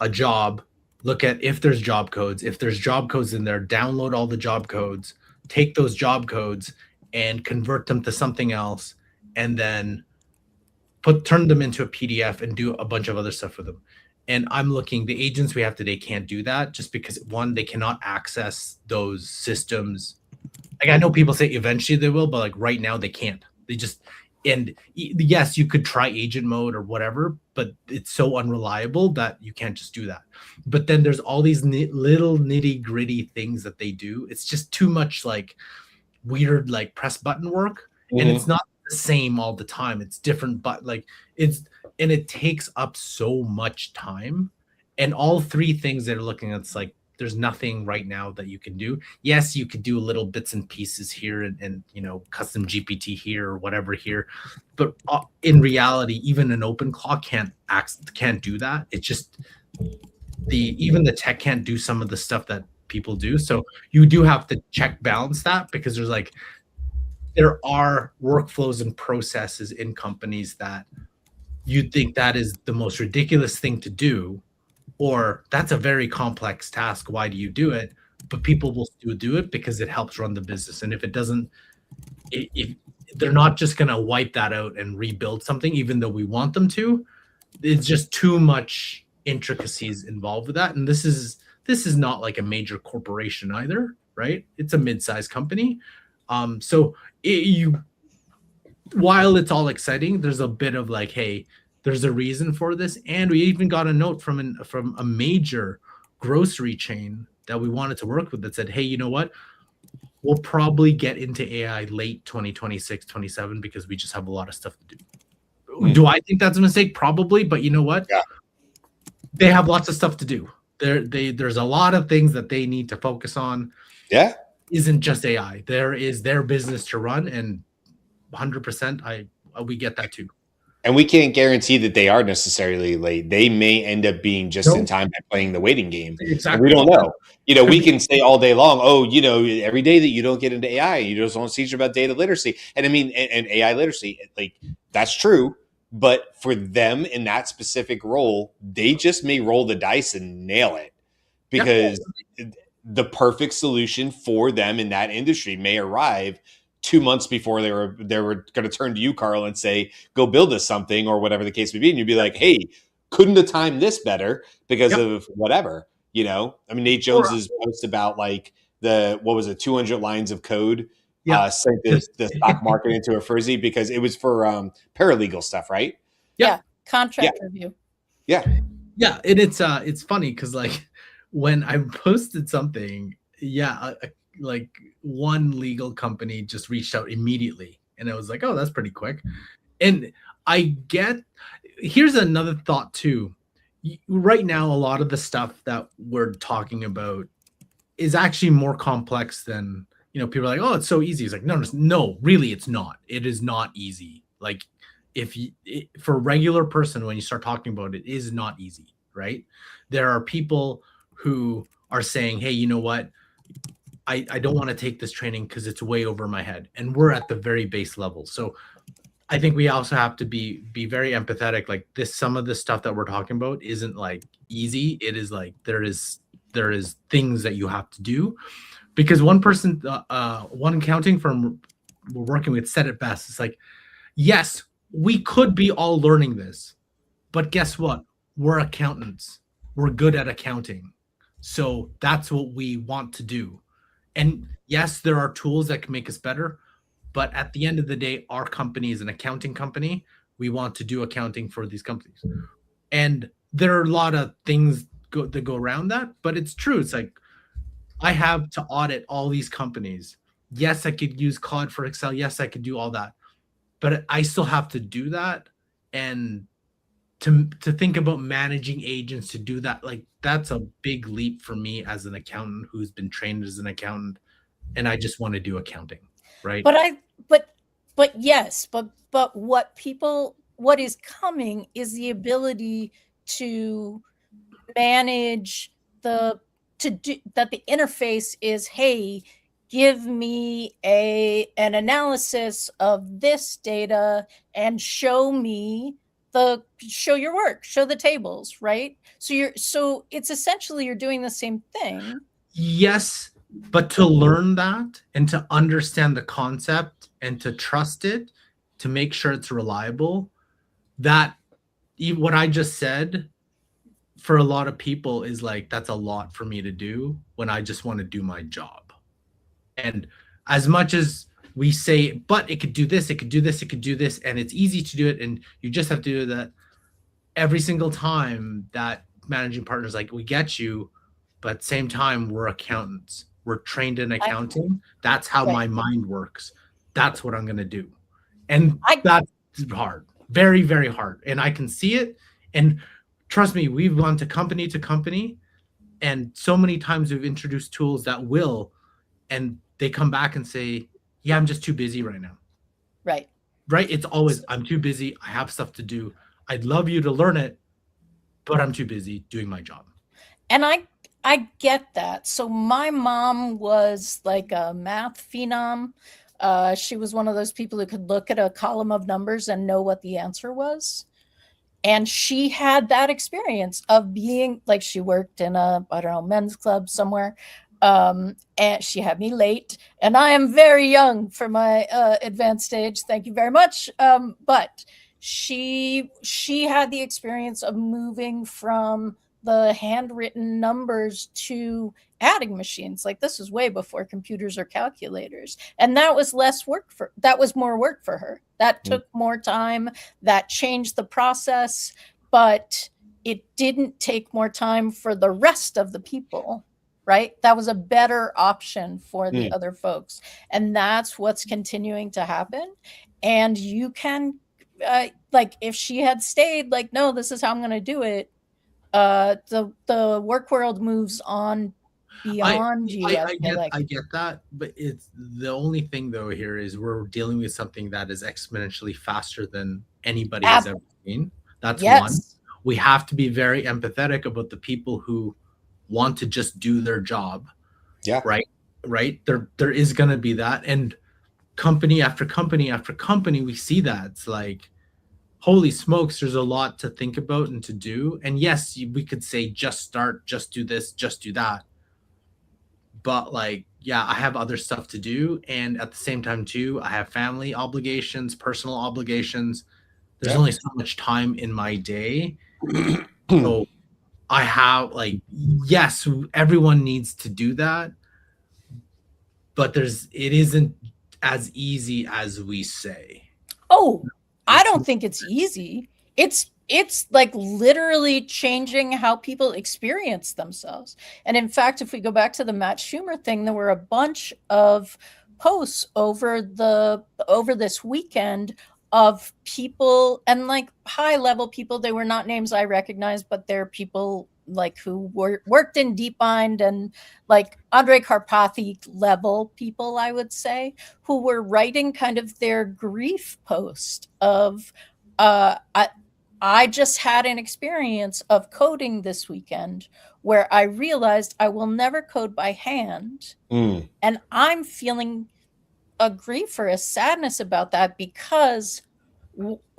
a job, look at if there's job codes. If there's job codes in there, download all the job codes, take those job codes and convert them to something else, and then turn them into a PDF and do a bunch of other stuff with them. And I'm looking, the agents we have today can't do that just because, one, they cannot access those systems. Like I know people say eventually they will, but like right now they can't. They just, and yes, you could try agent mode or whatever, but it's so unreliable that you can't just do that. But then there's all these little nitty gritty things that they do. It's just too much like weird, like press button work. Mm-hmm. And it's not the same all the time. It's different, but like and it takes up so much time. And all three things they're looking at, it's like, there's nothing right now that you can do. Yes, you could do little bits and pieces here and custom GPT here or whatever here. But in reality, even an OpenClaw can't do that. It's just even the tech can't do some of the stuff that people do. So you do have to check balance that because there are workflows and processes in companies that you'd think that is the most ridiculous thing to do, or that's a very complex task. Why do you do it? But people will still do it because it helps run the business. And if it doesn't, if they're not just going to wipe that out and rebuild something, even though we want them to, it's just too much intricacies involved with that. And this is not like a major corporation either, right? It's a mid-sized company. While it's all exciting, there's a bit of like, hey, there's a reason for this. And we even got a note from a major grocery chain that we wanted to work with that said, hey, you know what? We'll probably get into AI late 2026, 27 because we just have a lot of stuff to do. Mm. Do I think that's a mistake? Probably, but you know what? Yeah. They have lots of stuff to do. There's a lot of things that they need to focus on. Yeah. Isn't just AI. There is their business to run, and 100%, we get that too. And we can't guarantee that they are necessarily late. They may end up being just in time by playing the waiting game. Exactly. And we don't know. We can say all day long, every day that you don't get into AI, you just don't teach about data literacy. And I mean, and AI literacy, like that's true. But for them in that specific role, they just may roll the dice and nail it because the perfect solution for them in that industry may arrive 2 months before they were going to turn to you, Karl, and say, go build us something or whatever the case may be. And you'd be like, hey, couldn't have timed this better because of whatever, I mean, Nate Jones's post about like 200 lines of code sent the stock market into a frenzy because it was for paralegal stuff, right? Yeah. Contract review. Yeah. And it's funny because like when I posted something, like one legal company just reached out immediately, and I was like, oh, that's pretty quick. And here's another thought too. Right now, a lot of the stuff that we're talking about is actually more complex than, people are like, oh, it's so easy. It's like, no, really, it's not. It is not easy. Like for a regular person, when you start talking about it, it is not easy, right? There are people who are saying, hey, you know what? I don't want to take this training because it's way over my head. And we're at the very base level. So I think we also have to be very empathetic. Like some of the stuff that we're talking about isn't like easy. It is like there is things that you have to do, because one person, one accounting firm we're working with said it best. It's like, yes, we could be all learning this, but guess what? We're accountants. We're good at accounting. So that's what we want to do. And yes, there are tools that can make us better. But at the end of the day, our company is an accounting company. We want to do accounting for these companies. And there are a lot of things that go around that, but it's true. It's like, I have to audit all these companies. Yes, I could use COD for Excel. Yes, I could do all that. But I still have to do that. And to think about managing agents to do that, like that's a big leap for me as an accountant who's been trained as an accountant. And I just want to do accounting. Right. But yes, but what is coming is the ability to manage that the interface is, hey, give me an analysis of this data and show your work, show the tables, right? So it's essentially you're doing the same thing. Yes. But to learn that and to understand the concept and to trust it, to make sure it's reliable, that what I just said for a lot of people is like, that's a lot for me to do when I just want to do my job. And as much as we say, but it could do this, it could do this, it could do this, and it's easy to do it, and you just have to do that every single time, that managing partner's like, we get you, but at the same time, we're accountants. We're trained in accounting. That's how my mind works. That's what I'm going to do. And that's hard. Very, very hard. And I can see it. And trust me, we've gone to company, and so many times we've introduced tools that and they come back and say, yeah, I'm just too busy right now. Right. It's always, I'm too busy. I have stuff to do. I'd love you to learn it, but I'm too busy doing my job. And I get that. So my mom was like a math phenom. She was one of those people who could look at a column of numbers and know what the answer was. And she had that experience of being like, she worked in a, I don't know, men's club somewhere. And she had me late, and I am very young for my advanced stage. Thank you very much. But she had the experience of moving from the handwritten numbers to adding machines. Like, this was way before computers or calculators. And that was more work for her. That took more time. That changed the process, but it didn't take more time for the rest of the people, right? That was a better option for the other folks. And that's what's continuing to happen. And you can, like, if she had stayed like, no, this is how I'm going to do it, the work world moves on beyond you. I get that, but it's the only thing though here is we're dealing with something that is exponentially faster than anybody has ever seen. That's one. We have to be very empathetic about the people who want to just do their job. Yeah. Right. There is going to be that, and company after company after company, we see that. It's like, holy smokes, there's a lot to think about and to do. And yes, we could say just start, just do this, just do that. But like, yeah, I have other stuff to do. And at the same time too, I have family obligations, personal obligations. There's only so much time in my day. So I have like, yes, everyone needs to do that. But it isn't as easy as we say. Oh, I don't think it's easy. It's it's like literally changing how people experience themselves. And in fact, if we go back to the Matt Schumer thing, there were a bunch of posts over this weekend of people, and like high level people. They were not names I recognize, but they're people like who worked in DeepMind and like Andre Karpathy level people, I would say, who were writing kind of their grief post of I just had an experience of coding this weekend where I realized I will never code by hand. Mm. And I'm feeling a grief or a sadness about that, because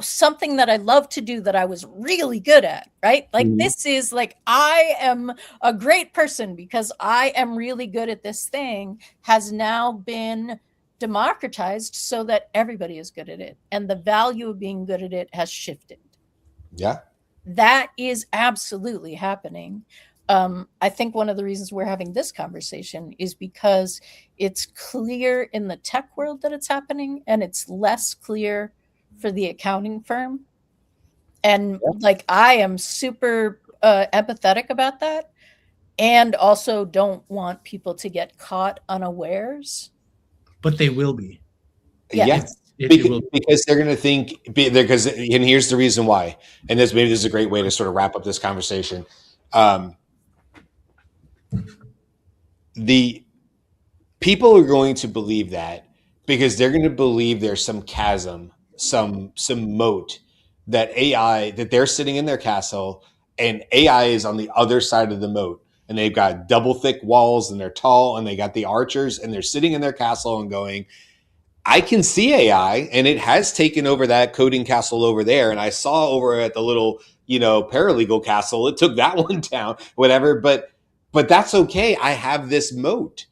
something that I love to do that I was really good at, right? Like this is like, I am a great person because I am really good at this thing, has now been democratized so that everybody is good at it. And the value of being good at it has shifted. Yeah. That is absolutely happening. I think one of the reasons we're having this conversation is because it's clear in the tech world that it's happening, and it's less clear for the accounting firm. And like, I am super empathetic about that, and also don't want people to get caught unawares. But they will be. Yes. Because they're going to think, because, and here's the reason why, and maybe this is a great way to sort of wrap up this conversation. The people are going to believe that because they're going to believe there's some chasm, some moat, that AI, that they're sitting in their castle and AI is on the other side of the moat, and they've got double thick walls and they're tall and they got the archers and they're sitting in their castle and going, I can see AI and it has taken over that coding castle over there. And I saw over at the little, paralegal castle, it took that one down, whatever. But that's okay. I have this moat.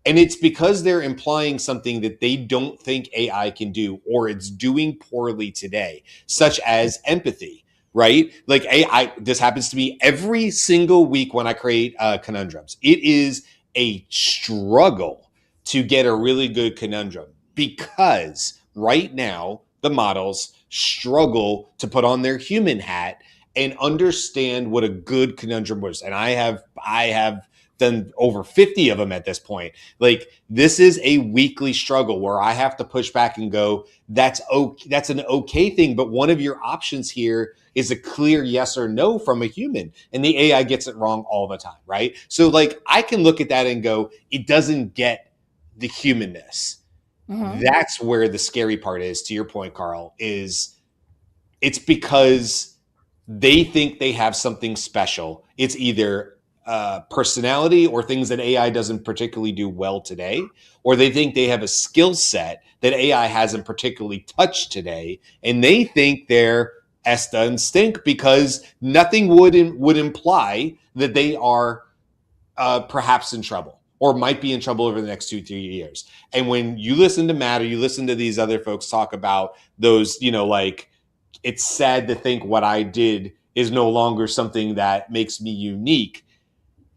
And it's because they're implying something that they don't think AI can do, or it's doing poorly today, such as empathy, right? Like AI, this happens to me every single week when I create conundrums. It is a struggle to get a really good conundrum, because right now the models struggle to put on their human hat and understand what a good conundrum was. And I have done over 50 of them at this point. Like, this is a weekly struggle where I have to push back and go, that's an okay thing, but one of your options here is a clear yes or no from a human, and the AI gets it wrong all the time, right? So like, I can look at that and go, it doesn't get the humanness. Mm-hmm. That's where the scary part is, to your point, Karl, is it's because they think they have something special. It's either personality or things that AI doesn't particularly do well today, or they think they have a skill set that AI hasn't particularly touched today, and they think they're Esta and stink because nothing would imply that they are perhaps in trouble, or might be in trouble over the next 2-3 years. And when you listen to Matt, or you listen to these other folks talk about those, like, it's sad to think what I did is no longer something that makes me unique.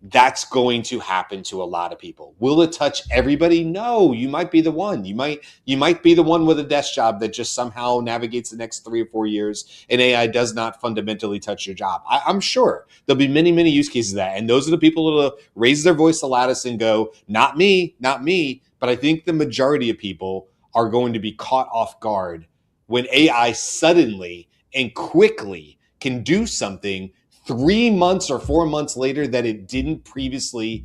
That's going to happen to a lot of people. Will it touch everybody? No, you might be the one. You might be the one with a desk job that just somehow navigates the next 3 or 4 years, and AI does not fundamentally touch your job. I'm sure there'll be many, many use cases of that. And those are the people who will raise their voice the loudest and go, not me, not me. But I think the majority of people are going to be caught off guard when AI suddenly and quickly can do something 3 months or 4 months later that it didn't previously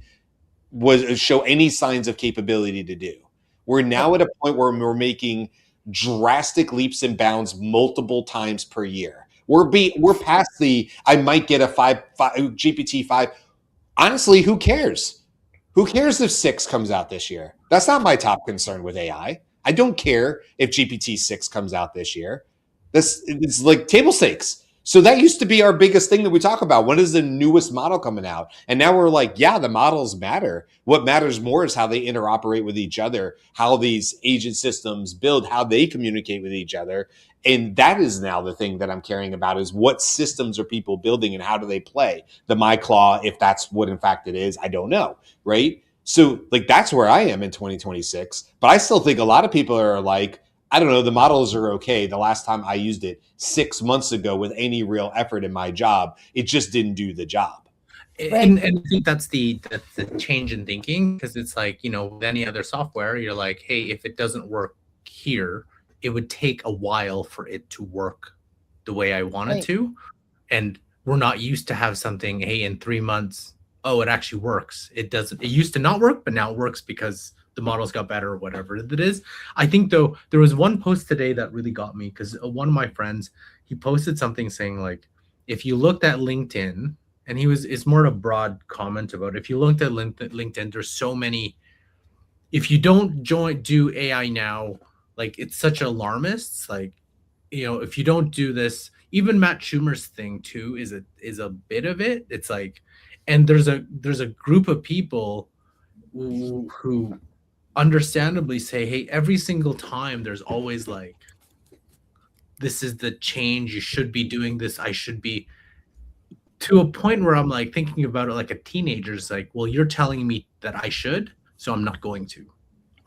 show any signs of capability to do. We're now at a point where we're making drastic leaps and bounds multiple times per year. We're past the, I might get a GPT-5. Honestly, who cares? Who cares if 6 comes out this year? That's not my top concern with AI. I don't care if GPT-6 comes out this year. It's like table stakes. So that used to be our biggest thing that we talk about. When is the newest model coming out? And now we're like, yeah, the models matter. What matters more is how they interoperate with each other, how these agent systems build, how they communicate with each other. And that is now the thing that I'm caring about, is what systems are people building and how do they play? The MyClaw, if that's what in fact it is, I don't know, right? So like, that's where I am in 2026. But I still think a lot of people are like, I don't know, the models are okay. The last time I used it 6 months ago with any real effort in my job, it just didn't do the job. And I think that's the change in thinking, because it's like, with any other software, you're like, hey, if it doesn't work here, it would take a while for it to work the way I want it to. And we're not used to have something, hey, in 3 months, oh, it actually works. It doesn't. It used to not work, but now it works because the models got better or whatever it is. I think, though, there was one post today that really got me, because one of my friends, he posted something saying, like, if you looked at LinkedIn, and it's more a broad comment about, if you looked at LinkedIn, there's so many, if you don't do AI now, like, it's such alarmists, like, if you don't do this, even Matt Schumer's thing too is a bit of it. It's like, and there's a group of people who understandably say, hey, every single time there's always like, this is the change, you should be doing this, I should be, to a point where I'm like thinking about it like a teenager's like, well, you're telling me that I should, so I'm not going to.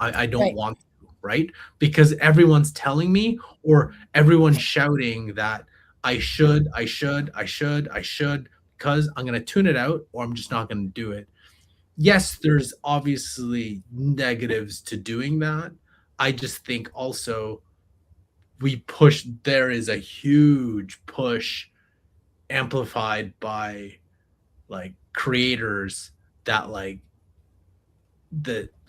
I don't want to, right? Because everyone's telling me, or everyone's shouting that I should, because I'm going to tune it out, or I'm just not going to do it. Yes, there's obviously negatives to doing that. I just think also there is a huge push amplified by like creators that like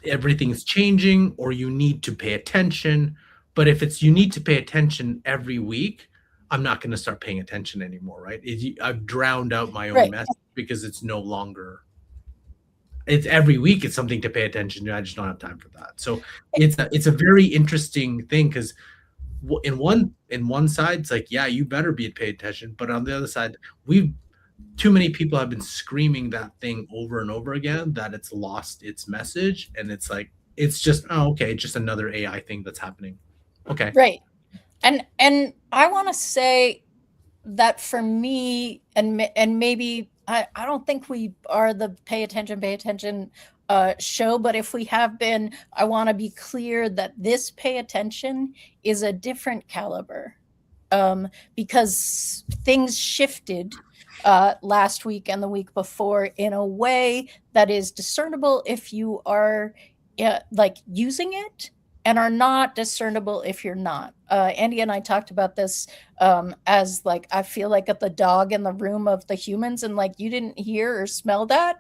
everything's changing, or you need to pay attention. But if it's you need to pay attention every week, I'm not going to start paying attention anymore, right? I've drowned out my own message, because it's no longer, it's every week it's something to pay attention to. I just don't have time for that. So it's a very interesting thing, because in one side it's like, yeah, you better be paying attention, but on the other side, too many people have been screaming that thing over and over again that it's lost its message, and it's like, it's just, oh, okay, just another AI thing that's happening. Okay, right. And I want to say that for me, and maybe I don't think we are the pay attention show, but if we have been, I want to be clear that this pay attention is a different caliber, because things shifted last week and the week before in a way that is discernible if you are like using it, and are not discernible if you're not. Andy and I talked about this as like, I feel like at the dog in the room of the humans, and like, you didn't hear or smell that.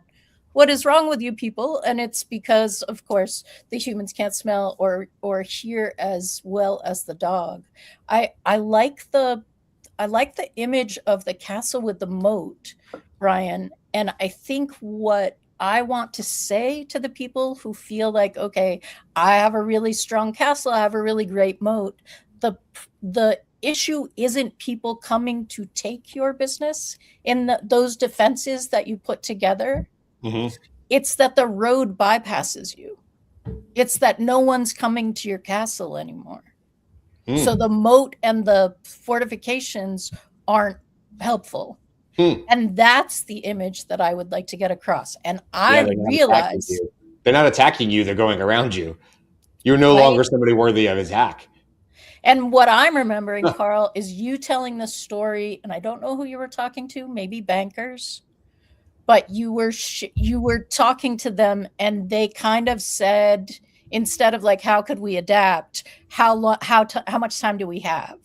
What is wrong with you people? And it's because, of course, the humans can't smell or hear as well as the dog. I like the image of the castle with the moat, Brian. And I think what I want to say to the people who feel like, okay, I have a really strong castle, I have a really great moat. The issue isn't people coming to take your business in those defenses that you put together. Mm-hmm. It's that the road bypasses you. It's that no one's coming to your castle anymore. So the moat and the fortifications aren't helpful. And that's the image that I would like to get across. And I realize they're not attacking you, they're going around you. You're no longer somebody worthy of attack. And what I'm remembering, Karl, is you telling the story, and I don't know who you were talking to, maybe bankers, but you were talking to them, and they kind of said, instead of like, how could we adapt, how much time do we have,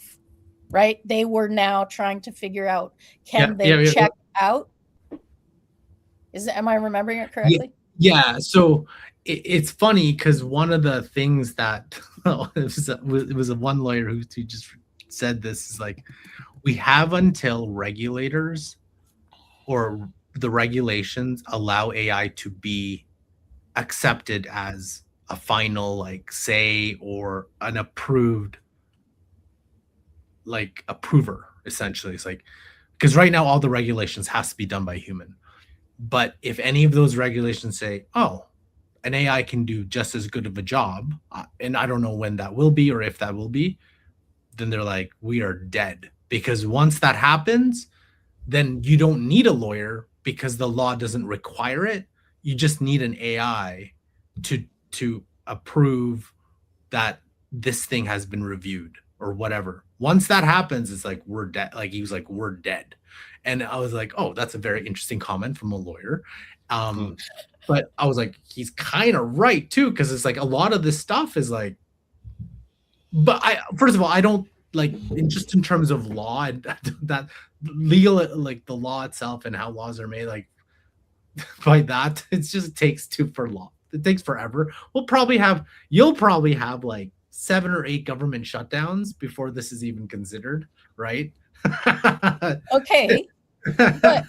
right? They were now trying to figure out, can they check out? Am I remembering it correctly? Yeah. So it's funny, because one of the things that it was a one lawyer who just said this is like, we have until regulators or the regulations allow AI to be accepted as a final like say, or an approved like approver, essentially. It's like, because right now all the regulations has to be done by a human, but if any of those regulations say, oh, an AI can do just as good of a job, and I don't know when that will be or if that will be, then they're like, we are dead. Because once that happens, then you don't need a lawyer, because the law doesn't require it. You just need an AI to approve that this thing has been reviewed or whatever. Once that happens, it's like, we're dead. Like he was like, we're dead. And I was like, oh, that's a very interesting comment from a lawyer. But I was like, he's kind of right too, because it's like a lot of this stuff is like, but first of all, I don't like just in terms of law, that legal, like the law itself and how laws are made, like by that, it just takes it takes forever. You'll probably have like 7 or 8 government shutdowns before this is even considered, right? Okay. But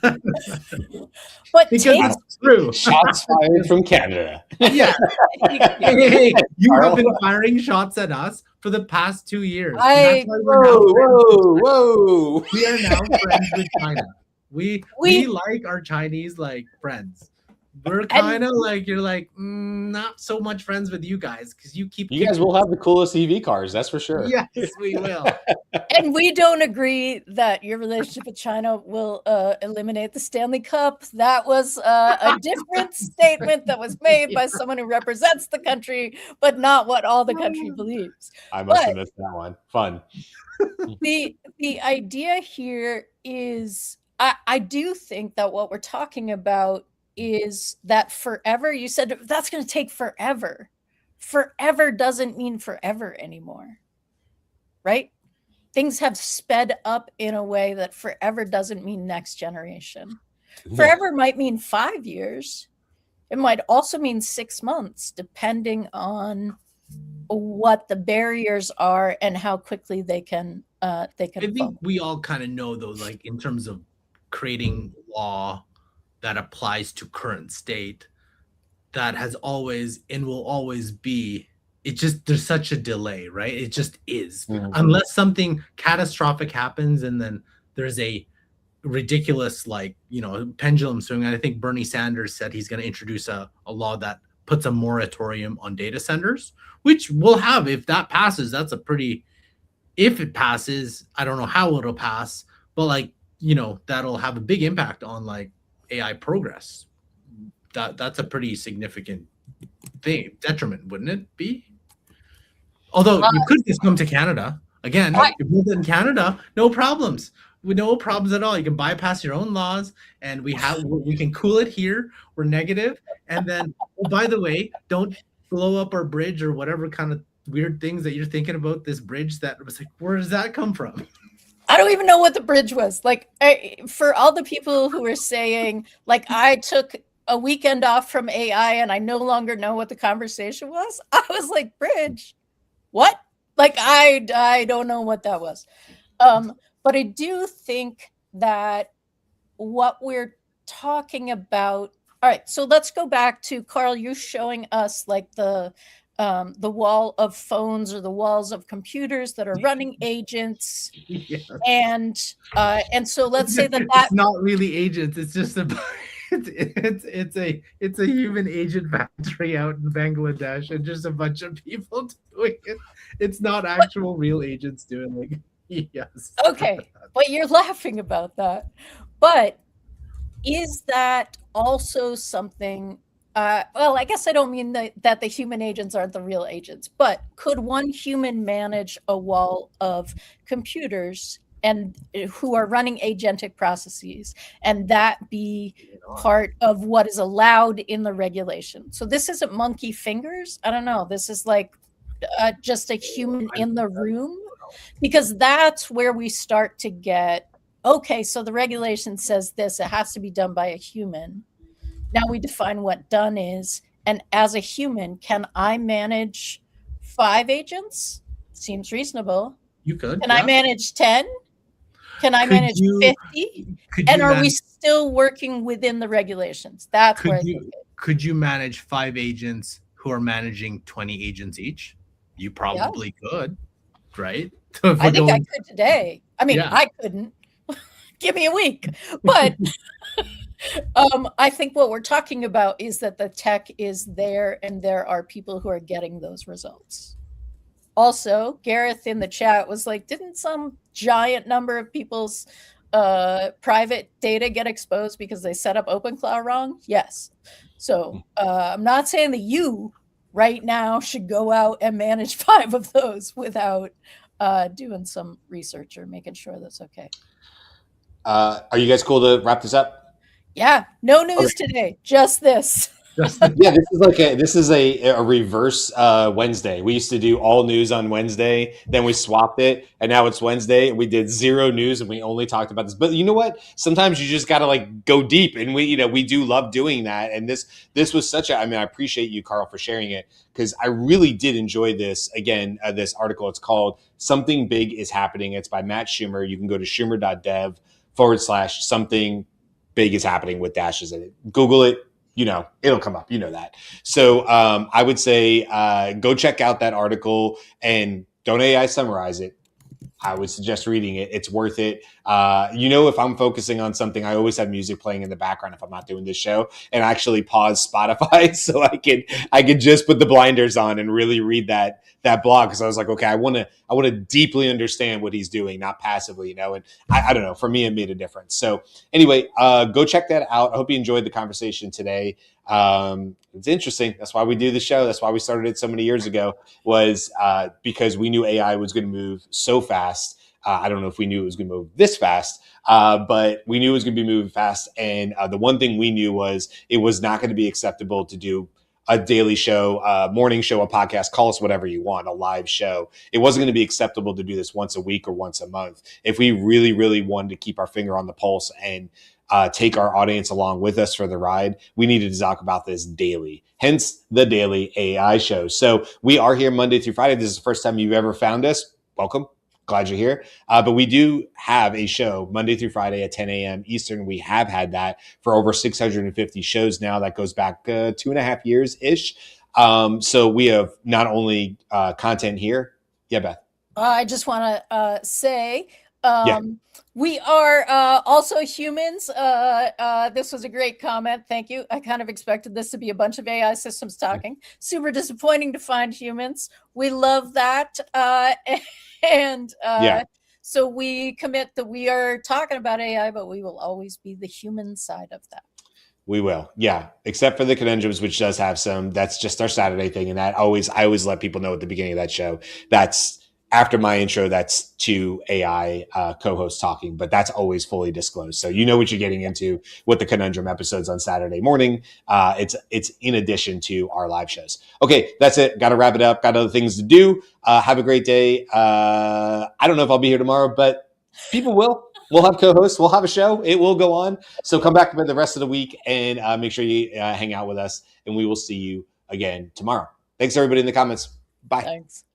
because it's true. Shots fired from Canada. Yeah. Hey, you have been firing shots at us for the past 2 years. Whoa. We are now friends with China. We like our Chinese like friends. We're kind of like, you're like, not so much friends with you guys because you guys will have the coolest EV cars, that's for sure. Yes, we will. And we don't agree that your relationship with China will eliminate the Stanley Cup. That was a different statement that was made by someone who represents the country, but not what all the country believes. I must have missed that one. Fun. The idea here is, I do think that what we're talking about is that forever, you said that's going to take forever. Forever doesn't mean forever anymore, right? Things have sped up in a way that forever doesn't mean next generation. Forever might mean 5 years. It might also mean 6 months, depending on what the barriers are and how quickly they can. I think we all kind of know, though, like in terms of creating law that applies to current state, that has always and will always be, there's such a delay, right? It just is. Unless something catastrophic happens and then there's a ridiculous, like, pendulum swing. And I think Bernie Sanders said he's going to introduce a law that puts a moratorium on data centers, which we'll have. If that passes, if it passes, I don't know how it'll pass, but like, that'll have a big impact on like AI progress. That's a pretty significant detriment, wouldn't it be? Although you could just come to Canada again. If you live in Canada, no problems. No problems at all. You can bypass your own laws, and we can cool it here. We're negative, and then by the way, don't blow up our bridge or whatever kind of weird things that you're thinking about. This bridge that was like, where does that come from? I don't even know what the bridge was. Like, for all the people who are saying, like, I took a weekend off from AI and I no longer know what the conversation was, I was like, bridge? What? Like, I don't know what that was. But I do think that what we're talking about. All right, so let's go back to Karl. You showing us like the wall of phones or the walls of computers that are running agents. Yes. And so let's say that it's not really agents. It's just it's a human agent factory out in Bangladesh, and just a bunch of people doing it. It's not actual real agents doing it. Yes. Okay, but you're laughing about that. But is that also something? Well, I guess I don't mean that the human agents aren't the real agents, but could one human manage a wall of computers and who are running agentic processes, and that be part of what is allowed in the regulation? So this isn't monkey fingers. I don't know. This is like just a human in the room, because that's where we start to get, okay, so the regulation says this, it has to be done by a human. Now we define what done is. And as a human, can I manage 5 agents? Seems reasonable. You could. Can I manage 10? Can I manage 50? And are we still working within the regulations? That's where could you manage 5 agents who are managing 20 agents each? You probably could, right? I think I could today. I mean, I couldn't. Give me a week. But I think what we're talking about is that the tech is there and there are people who are getting those results. Also, Gareth in the chat was like, didn't some giant number of people's private data get exposed because they set up OpenClaw wrong? Yes. So I'm not saying that you right now should go out and manage 5 of those without doing some research or making sure that's okay. Are you guys cool to wrap this up? Yeah, no news today, just this. Yeah, this is a reverse Wednesday. We used to do all news on Wednesday, then we swapped it, and now it's Wednesday. And we did zero news, and we only talked about this. But you know what? Sometimes you just got to like go deep, and we do love doing that. And this was such a. I mean, I appreciate you, Karl, for sharing it because I really did enjoy this. Again, this article. It's called "Something Big Is Happening." It's by Matt Schumer. You can go to schumer.dev/something big is happening with dashes in it. Google it. It'll come up. You know that. So I would say go check out that article and don't AI summarize it. I would suggest reading it. It's worth it. If I'm focusing on something, I always have music playing in the background if I'm not doing this show, and I actually pause Spotify so I can just put the blinders on and really read that blog because I was like, okay, I want to deeply understand what he's doing, not passively, And I don't know. For me, it made a difference. So anyway, go check that out. I hope you enjoyed the conversation today. It's interesting. That's why we do the show. That's why we started it so many years ago, was because we knew AI was going to move so fast. I don't know if we knew it was going to move this fast, but we knew it was going to be moving fast. And the one thing we knew was it was not going to be acceptable to do a daily show, morning show, a podcast, call us whatever you want, a live show. It wasn't going to be acceptable to do this once a week or once a month. If we really, really wanted to keep our finger on the pulse and take our audience along with us for the ride, we needed to talk about this daily, hence the daily AI show. So we are here Monday through Friday. This is the first time you've ever found us. Welcome. Glad you're here. But we do have a show Monday through Friday at 10 a.m. Eastern. We have had that for over 650 shows now. That goes back 2.5 years-ish. So we have not only content here. Yeah, Beth. I just want to say we are also humans. This was a great comment. Thank you. I kind of expected this to be a bunch of AI systems talking. Super disappointing to find humans. We love that. So we commit that we are talking about AI, but we will always be the human side of that. We will. Yeah. Except for the Conundrums, which does have some, that's just our Saturday thing. And I always let people know at the beginning of that show, that's after my intro, that's two AI co-hosts talking, but that's always fully disclosed. So you know what you're getting into with the Conundrum episodes on Saturday morning. It's in addition to our live shows. Okay, that's it. Got to wrap it up. Got other things to do. Have a great day. I don't know if I'll be here tomorrow, but people will. We'll have co-hosts. We'll have a show. It will go on. So come back for the rest of the week and make sure you hang out with us, and we will see you again tomorrow. Thanks, everybody in the comments. Bye. Thanks.